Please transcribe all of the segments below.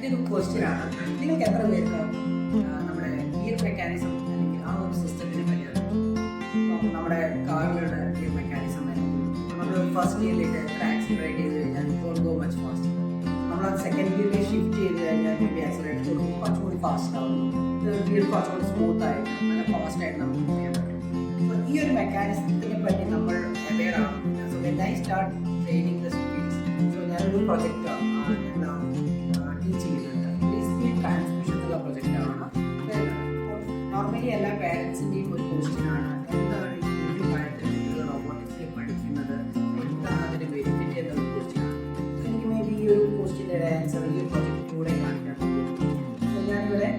ഒരു ക്വസ്റ്റ്യൻ ആണ്, നിങ്ങൾക്ക് എത്ര പേർക്ക് നമ്മുടെ ഗിയർ മെക്കാനിസം അല്ലെങ്കിൽ ആ ഒരു സിസ്റ്റത്തിനെ പറ്റിയാണ്? നമ്മുടെ കാറിലുള്ള ഗിയർ മെക്കാനിസം നമ്മൾ ഫസ്റ്റ് ഗിയറിലേക്ക് എത്ര ആക്സിലറേറ്റ് ചെയ്ത് കഴിഞ്ഞാൽ ഗോ മച്ച് ഫാസ്റ്റ്, നമ്മളത് സെക്കൻഡ് ഗിയറിലേക്ക് ഷിഫ്റ്റ് ചെയ്ത് കഴിഞ്ഞാൽ ആക്സിലറേറ്റ് കൊടുക്കും കുറച്ചുകൂടി ഫാസ്റ്റ് ആവുന്നു, ഗിയർ കുറച്ചുകൂടി സ്മൂത്ത് ആയിട്ട് നല്ല ഫാസ്റ്റ് ആയിട്ട് നമുക്ക് ചെയ്യാൻ പറ്റും. അപ്പോൾ ഈ ഒരു മെക്കാനിസത്തിനെ പറ്റി നമ്മൾ അവെയർ ആണ്. So when I start training the speeds, so ഞാനൊരു പ്രൊജക്റ്റ് ടീച്ച് ചെയ്യുന്നുണ്ട്. സ്പീഡ് ട്രാൻസ്മിഷൻ എന്നുള്ള പ്രൊജക്റ്റാണ്. നോർമലി എല്ലാ പേരൻസിൻ്റെയും ഒരു ക്വസ്റ്റ്യൻ ആണ്, എന്താണ് ഈ ഒരു കാര്യത്തിൽ റോബോട്ടിക്സിൽ പഠിക്കുന്നത്, എന്താണ് അതിൻ്റെ ബെനിഫിറ്റ് എന്നുള്ള ക്വസ്റ്റ്യൻ ആണ്. എനിക്ക് മേ ബി ഈ ഒരു ക്വസ്റ്റ്യൻ്റെ ആൻസർ ഈ ഒരു പ്രൊജക്റ്റിലൂടെ കാണിക്കാൻ പറ്റും. സോ ഞാനിവിടെ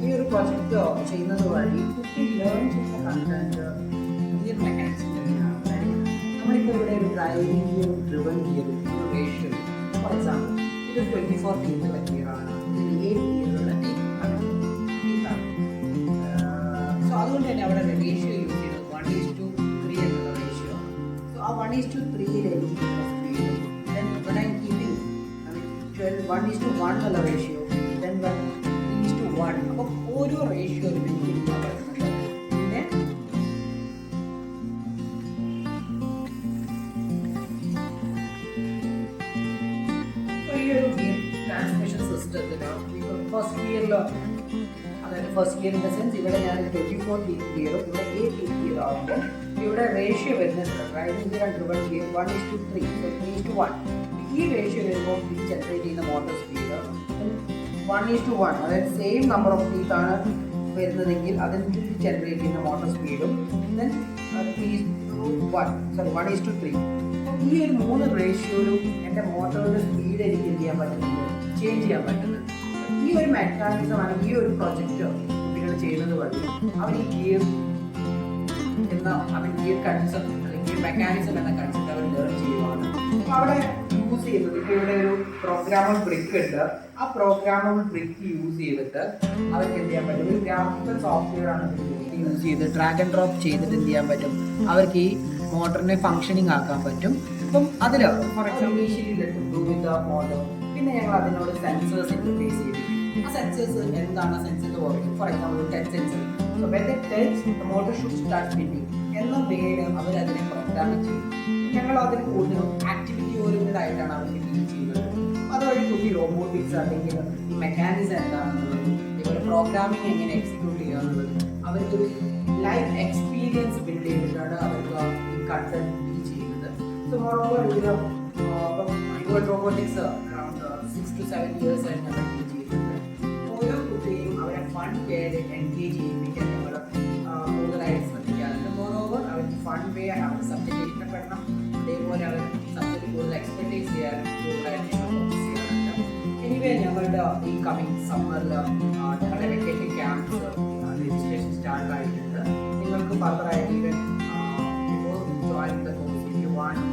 ഈ ഒരു പ്രൊജക്റ്റ് ചെയ്യുന്നത് വഴി കുട്ടി ലേൺ ചെയ്യുന്ന കണ്ടന്റ് ഗിയർ മെക്കാനിക്സ് നമ്മളിപ്പോൾ ഇവിടെ ഒരു ഡ്രൈവിംഗ് ഗിയറും ഡ്രിവൺ ഗിയറും ഒരു റേഷ്യോ. ഫോർ എക്സാമ്പിൾ ഇത് 24 ടീമുള്ള ഗിയറാണ്, ഇതിൽ 8 ഗിയറുള്ള ടീമാണ്. സോ അതുകൊണ്ട് തന്നെ അവിടെ റേഷ്യോ യൂസ് ചെയ്യുന്നത് 1:3 എന്നുള്ള റേഷ്യോ ആണ്. സോ ആ 1:3 എനിക്ക് സ്പീഡും ദെൻ when I'm keeping 1:1 എന്നുള്ള റേഷ്യോ, ദെൻ 1:1. അപ്പോൾ ഓരോ റേഷ്യോ പിന്നെ ഈ ഒരു ഗിയർ ട്രാൻസ്മിഷൻ സിസ്റ്റത്തിന് ഫസ്റ്റ് ഗിയറിൽ, അതായത് first gear in the sense ഇവിടെ ഞാൻ 24 ഗിയറും ഇവിടെ 8 ഗിയർ ആകുമ്പോൾ ഇവിടെ റേഷ്യോ വരുന്നത് driving gear and driven gear 1:3, so 3:1. ഈ റേഷ്യോ വരുമ്പോൾ ഈ ജനറേറ്റ് ചെയ്യുന്ന മോട്ടോർ സ്പീഡ് 1:1, അതായത് സെയിം നമ്പർ ഓഫ് ടീത്ത് ആണ് വരുന്നതെങ്കിൽ അതിനനുസരിച്ച് ജനറേറ്റ് ചെയ്യുന്ന മോട്ടോർ സ്പീഡും ദെൻ 1:3. അപ്പോൾ ഈ ഒരു 3 റേഷ്യോയിലും എൻ്റെ മോട്ടോറിൻ്റെ സ്പീഡ് എനിക്ക് എന്ത് ചെയ്യാൻ പറ്റുന്നുണ്ട്, ചേഞ്ച് ചെയ്യാൻ പറ്റുന്നുണ്ട്. ഈ ഒരു മെക്കാനിസമാണ് ഈ ഒരു പ്രൊജക്റ്റ് കുട്ടികൾ ചെയ്യുന്നത് വഴി അവർ ഈ ഗിയർ ഗിയർ കൺസെപ്റ്റ് അല്ലെങ്കിൽ ഗിയർ മെക്കാനിസം എന്ന കൺസെപ്റ്റ് അവർ ലേൺ ചെയ്യുവാണ്. അപ്പോൾ അവിടെ യൂസ് ചെയ്യുന്നത് ഇപ്പോൾ ഇവിടെ ഒരു പ്രോഗ്രാമബിൾ ബ്രിക്ക് ഉണ്ട്. ആ പ്രോഗ്രാമബിൾ ബ്രിക്ക് യൂസ് ചെയ്തിട്ട് അവർക്ക് എന്ത് ചെയ്യാൻ പറ്റും, ഒരു ഗ്രാഫിക്കൽ സോഫ്റ്റ്വെയർ ആണ് യൂസ് ചെയ്ത് ഡ്രാഗ് ആൻഡ് ഡ്രോപ്പ് ചെയ്തിട്ട് എന്ത് ചെയ്യാൻ പറ്റും, അവർക്ക് ഈ മോട്ടറിനെ ഫങ്ഷനിങ് ആക്കാൻ പറ്റും. അപ്പം അതിൽ ഫോർ എക്സാമ്പിൾ മോട്ടർ, പിന്നെ ഞങ്ങൾ അതിനോട് സെൻസേഴ്സ് ഇന്റർഫേസ് ചെയ്തു. ആ സെൻസേഴ്സ് എന്താണ് സെൻസറിന്റെ work? For example touch sensor. So when the touch the motor should start spinning എന്ന വേർഡ് അവർ അതിനെ പ്രോഗ്രാമിംഗ് ചെയ്യും. ഞങ്ങൾ അതിന് കൂടുതലും ആക്ടിവിറ്റി ഓറിയന്റഡ് ആയിട്ടാണ് അവർക്ക് ടീച്ച് ചെയ്യുന്നത്. അതുവഴി കുട്ടി റോബോട്ടിക്സ് അല്ലെങ്കിൽ ഈ മെക്കാനിസം എന്താണെന്നുള്ളത്, ഇതുപോലെ പ്രോഗ്രാമിംഗ് എങ്ങനെ എക്സിക്യൂട്ട് ചെയ്യുക എന്നുള്ളത് അവർക്കൊരു ലൈഫ് എക്സ്പീരിയൻസ് ബിൽഡ് ചെയ്തിട്ടാണ് അവർക്ക് ഈ കണ്ടന്റ് ടീച്ച് ചെയ്യുന്നത്. സോ മോറോവർ ഇതുപോലെ റോബോട്ടിക്സ് അറൗണ്ട് 6 to 7 years ആയിട്ട് ഞങ്ങൾ ടീച്ച് ചെയ്യുന്നുണ്ട്. ഓരോ കുട്ടിയും അവരെ ഫൺ വേയിൽ എൻഗേജ് ചെയ്യിപ്പിക്കാൻ ഞങ്ങൾ കൂടുതലായിട്ട് ശ്രദ്ധിക്കാറുണ്ട്. മോറോവർ അവർക്ക് ഫൺ വേ അവർ സബ്ജക്റ്റ് ഇഷ്ടപ്പെടണം, അതേപോലെ അവർ സബ്ജക്റ്റ് കൂടുതൽ എക്സ്പെർട്ടൈസ് ചെയ്യാനും കൂടുതലായിട്ട് ഞങ്ങൾ ഫോക്കസ് ചെയ്യാറുണ്ട്. എനിവേ ഞങ്ങളുടെ ഈ കമ്മിങ് സമ്മറിൽ ഞങ്ങളുടെ വെക്കേഷൻ ക്യാമ്പ്സ് രജിസ്ട്രേഷൻ സ്റ്റാർട്ട് ആയിട്ടുണ്ട്. നിങ്ങൾക്ക് ഫർദർ ആയിട്ട് even before join the course if you want